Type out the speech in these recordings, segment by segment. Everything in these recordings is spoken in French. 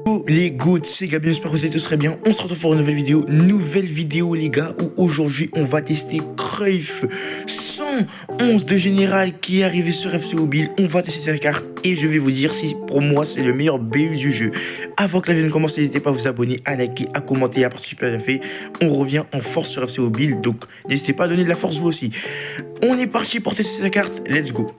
Oh les goats, c'est Gabi, j'espère que vous allez tous très bien. On se retrouve pour une nouvelle vidéo les gars, où aujourd'hui on va tester Cruyff 111 de général qui est arrivé sur FC Mobile. On va tester cette carte et je vais vous dire si pour moi c'est le meilleur BU du jeu. Avant que la vidéo ne commence, n'hésitez pas à vous abonner, à liker, à commenter, à participer à la fait. On revient en force sur FC Mobile, donc n'hésitez pas à donner de la force vous aussi. On est parti pour tester cette carte, let's go.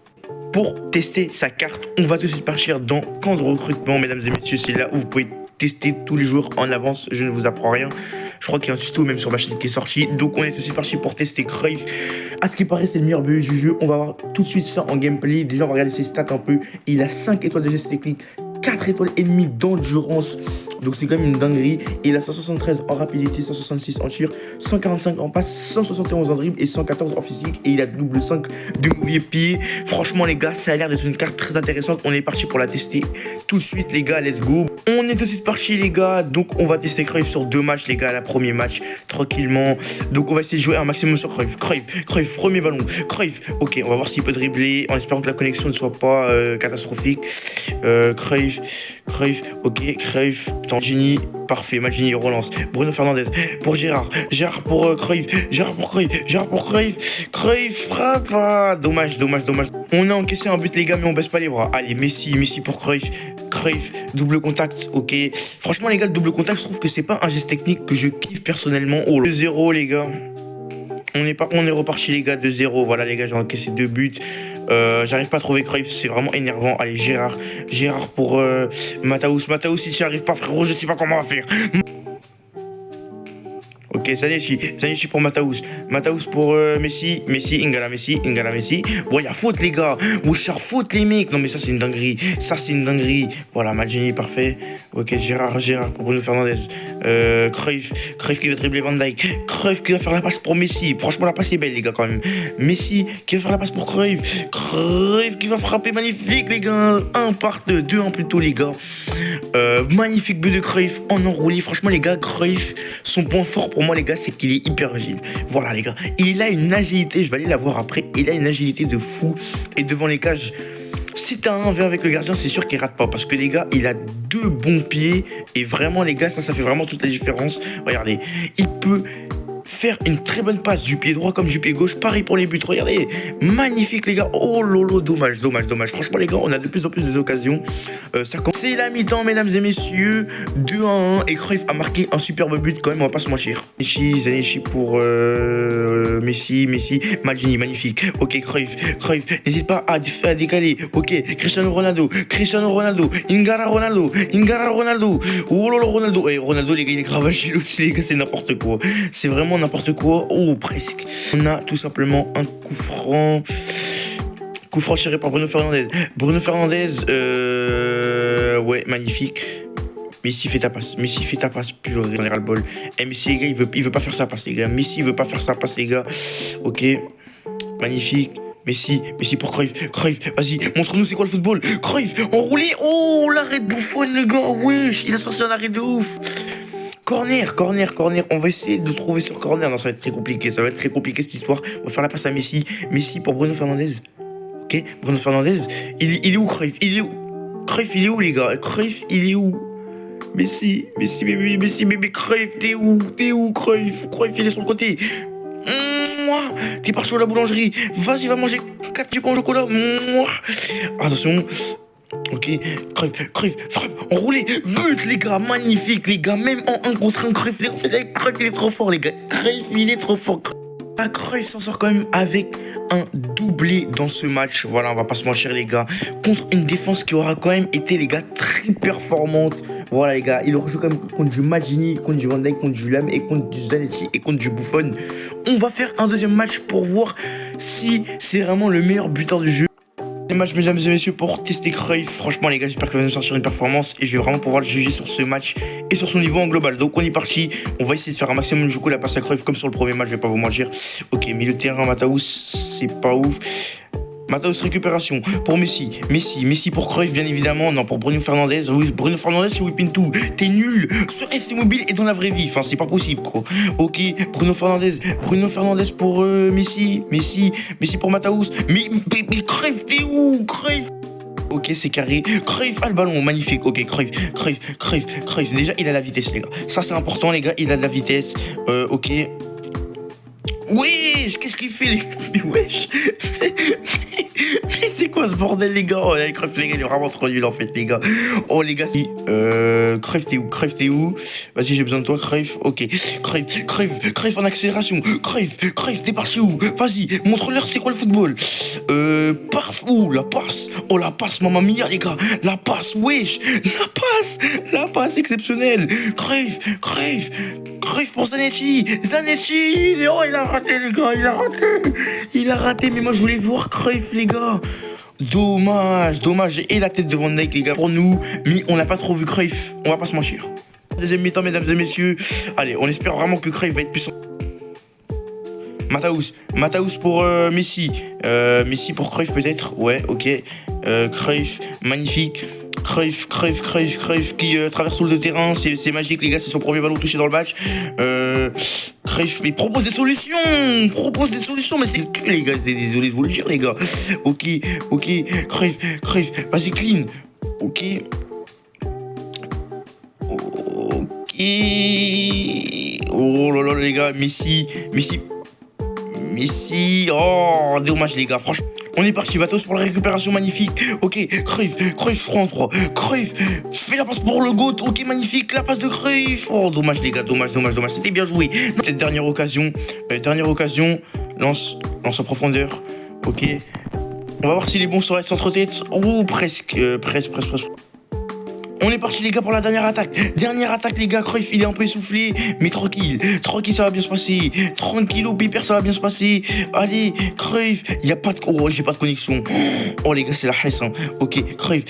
Pour tester sa carte, on va tout de suite partir dans camp de recrutement, mesdames et messieurs. C'est là où vous pouvez tester tous les jours en avance. Je ne vous apprends rien. Je crois qu'il y a un tuto même sur ma chaîne qui est sorti. Donc on est aussi parti pour tester Cruyff. À ce qui paraît, c'est le meilleur BU du jeu. On va voir tout de suite ça en gameplay. Déjà, on va regarder ses stats un peu. Il a 5 étoiles de geste technique, 4 étoiles et demie d'endurance. Donc c'est quand même une dinguerie. Il a 173 en rapidité, 166 en tir, 145 en passe, 171 en dribble et 114 en physique. Et il a double 5 de mauvais pied. Franchement les gars, ça a l'air d'être une carte très intéressante. On est parti pour la tester tout de suite les gars, let's go. On est tout de suite parti les gars. Donc on va tester Cruyff sur 2 matchs les gars. La premier match tranquillement. Donc on va essayer de jouer un maximum sur Cruyff. Cruyff, premier ballon. Cruyff, ok, on va voir s'il peut dribbler en espérant que la connexion ne soit pas catastrophique. Cruyff, ok, Cruyff. Maldini, parfait, Maldini relance. Bruno Fernandes pour Gérard pour Cruyff, Cruyff frappe. Ah, dommage. On a encaissé un but les gars, mais on baisse pas les bras. Allez, Messi pour Cruyff, double contact, ok. Franchement les gars, le double contact, je trouve que c'est pas un geste technique que je kiffe personnellement. Oh, 2-0 les gars. On est reparti les gars, 2-0. Voilà les gars, j'ai encaissé 2 buts. J'arrive pas à trouver Cruyff, c'est vraiment énervant. Allez, Gérard pour Mataus, si tu n'y arrives pas frérot, je sais pas comment on va faire. Ok, Zanechi pour Mataus pour Messi, Ingala Messi. Ouais, y'a faute les gars, faute les mecs. Non mais ça c'est une dinguerie, Voilà, Maldini, parfait. Ok, Gérard pour Bruno Fernandes. Cruyff qui va dribbler Van Dijk. Cruyff qui va faire la passe pour Messi. Franchement la passe est belle les gars quand même. Messi qui va faire la passe pour Cruyff qui va frapper, magnifique les gars. 2-1 plutôt les gars. Magnifique but de Cruyff en enroulé. Franchement les gars, Cruyff, son point fort pour moi les gars, c'est qu'il est hyper agile. Voilà les gars, il a une agilité, je vais aller la voir après. Il a une agilité de fou. Et devant les cages, si t'as un 1v avec le gardien, c'est sûr qu'il rate pas. Parce que les gars, il a 2 bons pieds. Et vraiment les gars, ça fait vraiment toute la différence. Regardez, il peut faire une très bonne passe du pied droit comme du pied gauche. Pareil pour les buts, regardez, magnifique les gars. Oh lolo, dommage. Franchement les gars, on a de plus en plus des occasions. C'est la mi-temps mesdames et messieurs, 2-1 et Cruyff a marqué un superbe but quand même, on va pas se mentir. Zanechi pour Messi, Maldini, magnifique. Ok, Cruyff, n'hésite pas à décaler. Ok, Cristiano Ronaldo, Ingara Ronaldo. Oh lolo, Ronaldo. Et Ronaldo les gars, il est grave agile aussi les gars, c'est n'importe quoi. C'est vraiment n'importe quoi. Oh, presque. On a tout simplement un coup franc. Coup franc tiré par Bruno Fernandes. Ouais, magnifique. Messi fait ta passe, purée, on est ras-le-bol. Messi, les gars, il veut pas faire sa passe, les gars. Ok, magnifique. Messi pour Cruyff, vas-y, montre-nous c'est quoi le football. Cruyff, enroulé. Oh, l'arrêt de Buffon, les gars, wesh, il a sorti un arrêt de ouf. Corner. On va essayer de trouver sur corner. Non, ça va être très compliqué. Cette histoire. On va faire la passe à Messi pour Bruno Fernandes. Ok, Bruno Fernandes. Il est où Cruyff? Cruyff, il est où les gars? Il est où? Messi, bébé, Cruyff, t'es où Cruyff, il est sur le côté. T'es parti à la boulangerie. Vas-y, va manger 4 petits pains au chocolat. Attention. Ok, Cruyff, frappe, enroulé, but les gars, magnifique les gars, même en 1 contre 1, Cruyff, il est trop fort les gars, Cruyff s'en sort quand même avec un doublé dans ce match, voilà, on va pas se mentir les gars, contre une défense qui aura quand même été les gars très performante. Voilà les gars, il aura joué quand même contre du Maldini, contre du Van Dijk, contre du Lam et contre du Zanetti et contre du Buffon. On va faire un deuxième match pour voir si c'est vraiment le meilleur buteur du jeu. Match mesdames et messieurs pour tester Cruyff. Franchement les gars, j'espère qu'il va nous sortir une performance et je vais vraiment pouvoir le juger sur ce match et sur son niveau en global. Donc on est parti, on va essayer de faire un maximum du coup la passe à Cruyff comme sur le premier match, je vais pas vous mentir. Ok, milieu de terrain, Mataus, c'est pas ouf. Mataus récupération pour Messi pour Cruyff bien évidemment. Non, pour Bruno Fernandes. Oui, Bruno Fernandes c'est whipping tout. T'es nul sur FC Mobile et dans la vraie vie. Enfin c'est pas possible quoi. Ok, Bruno Fernandes pour Messi pour Mataus. Mais Cruyff, t'es où Cruyff? Ok, c'est carré. Cruyff a le ballon, magnifique. Ok, Cruyff. Déjà, il a la vitesse, les gars. Ça, c'est important, les gars. Il a de la vitesse. Ok. Wesh, qu'est-ce qu'il fait, les gars? Mais wesh. Mais c'est quoi ce bordel, les gars? Oh, Cruyff, les gars, il est vraiment trop nul, en fait, les gars. Oh, les gars, si. Cruyff, t'es où? Vas-y, j'ai besoin de toi, Cruyff. Ok. Cruyff en accélération. Cruyff, t'es parti où? Vas-y, montre-leur c'est quoi le football. Ouh, la passe. Oh, la passe, mamma mia, les gars. La passe, wesh. La passe exceptionnelle. Cruyff pour Zanetti. Oh, il a raté, les gars, il a raté, mais moi je voulais voir Cruyff, les gars. Dommage. Et la tête de Van Dijk, les gars, pour nous. Mais on n'a pas trop vu Cruyff, on va pas se mentir. Deuxième mi-temps, mesdames et messieurs. Allez, on espère vraiment que Cruyff va être puissant. Mataus pour Messi. Messi pour Cruyff peut-être. Ouais, ok. Cruyff, magnifique. Cruyff qui traverse tout le terrain, c'est magique, les gars, c'est son premier ballon touché dans le match. Cruyff, mais propose des solutions, mais c'est le cul, les gars, désolé de vous le dire, les gars. Ok, Cruyff, vas-y, clean. Ok. Oh là là, les gars, Messi. Oh, dommage, les gars, franchement. On est parti, Matos pour la récupération magnifique. Ok, Cruyff 3 en 3. Cruyff, fais la passe pour le GOAT. Ok, magnifique, la passe de Cruyff. Oh, dommage, les gars, dommage. C'était bien joué. Cette dernière occasion, lance en profondeur. Ok. On va voir s'il est bon sur la centre-tête. Oh, presque. On est parti, les gars, pour la dernière attaque. Les gars. Cruyff, il est un peu essoufflé. Mais tranquille, ça va bien se passer. Tranquillo, Piper, ça va bien se passer. Allez, Cruyff. Il y a pas de... Oh, j'ai pas de connexion. Oh, les gars, c'est la haisse, hein. Ok, Cruyff.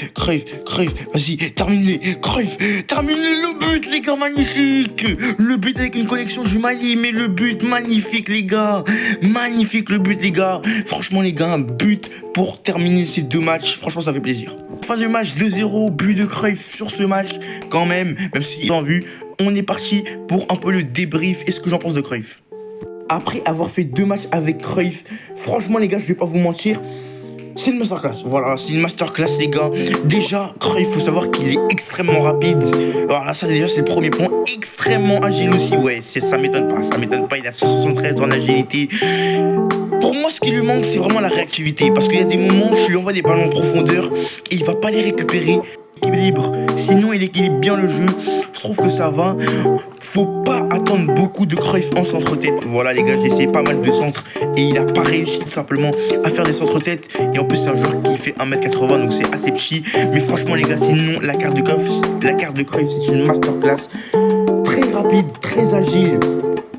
Vas-y, termine-les. Cruyff, termine-les. Le but, les gars, magnifique. Le but avec une connexion du Mali. Mais le but, magnifique, les gars. Magnifique, le but, les gars. Franchement, les gars, un but pour terminer ces deux matchs. Franchement, ça fait plaisir. Fin du match, 2-0, but de Cruyff sur ce match, quand même si en vue, on est parti pour un peu le débrief et ce que j'en pense de Cruyff. Après avoir fait 2 matchs avec Cruyff, franchement, les gars, je vais pas vous mentir, c'est une masterclass. Voilà, c'est une masterclass, les gars. Déjà, Cruyff, faut savoir qu'il est extrêmement rapide. Voilà, ça déjà, c'est le premier point. Extrêmement agile aussi, ouais, ça m'étonne pas, il a 173 en agilité. Pour moi, ce qui lui manque, c'est vraiment la réactivité. Parce qu'il y a des moments où je lui envoie des ballons en profondeur et il va pas les récupérer. Équilibre. Sinon, il équilibre bien le jeu. Je trouve que ça va. Faut pas attendre beaucoup de Cruyff en centre-tête. Voilà, les gars, j'ai essayé pas mal de centres et il a pas réussi tout simplement à faire des centre-tête. Et en plus, c'est un joueur qui fait 1m80, donc c'est assez petit. Mais franchement, les gars, sinon, la carte de Cruyff, c'est une masterclass. Très rapide, très agile.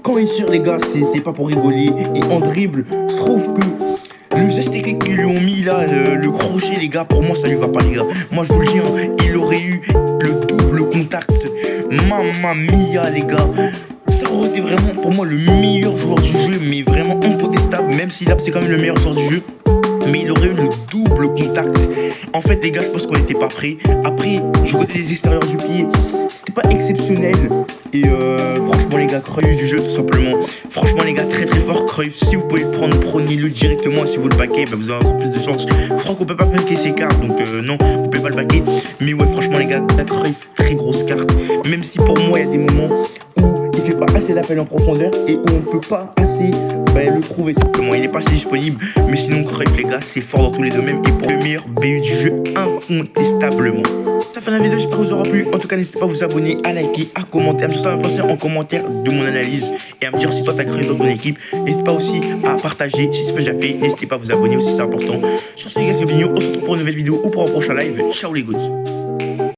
Quand il tire, les gars, c'est pas pour rigoler. Et en dribble, je trouve que le geste technique qu'ils lui ont mis là, le crochet, les gars, pour moi, ça lui va pas, les gars. Moi, je vous le dis, hein, il aurait eu le double contact. Mamma mia, les gars. Ça aurait été vraiment, pour moi, le meilleur joueur du jeu, mais vraiment incontestable, même si là, c'est quand même le meilleur joueur du jeu. Mais il aurait eu le double contact. En fait, les gars, je pense qu'on n'était pas prêts. Après, je connais les extérieurs du pied. C'était pas exceptionnel. Et franchement, les gars, Cruyff du jeu, tout simplement. Franchement, les gars, très fort, Cruyff. Si vous pouvez le prendre, prenez-le directement. Si vous le baquez, bah, vous avez encore plus de chance. Je crois qu'on peut pas baquer ses cartes, donc non, vous pouvez pas le baquer. Mais ouais, franchement, les gars, Cruyff, très grosse carte. Même si pour moi, il y a des moments où il fait pas assez d'appels en profondeur et où on peut pas assez le trouver simplement, il est pas assez disponible. Mais sinon, Cruyff, les gars, c'est fort dans tous les domaines et pour le meilleur BU du jeu incontestablement. Ça fait la vidéo, j'espère que vous aura plu. En tout cas, n'hésitez pas à vous abonner, à liker, à commenter, à me juste à me penser en commentaire de mon analyse et à me dire si toi t'as Cruyff dans ton équipe. N'hésitez pas aussi à partager si c'est pas déjà fait. N'hésitez pas à vous abonner aussi, c'est important. Sur ce, les gars, c'est Vigno. On se retrouve pour une nouvelle vidéo ou pour un prochain live. Ciao les gouttes.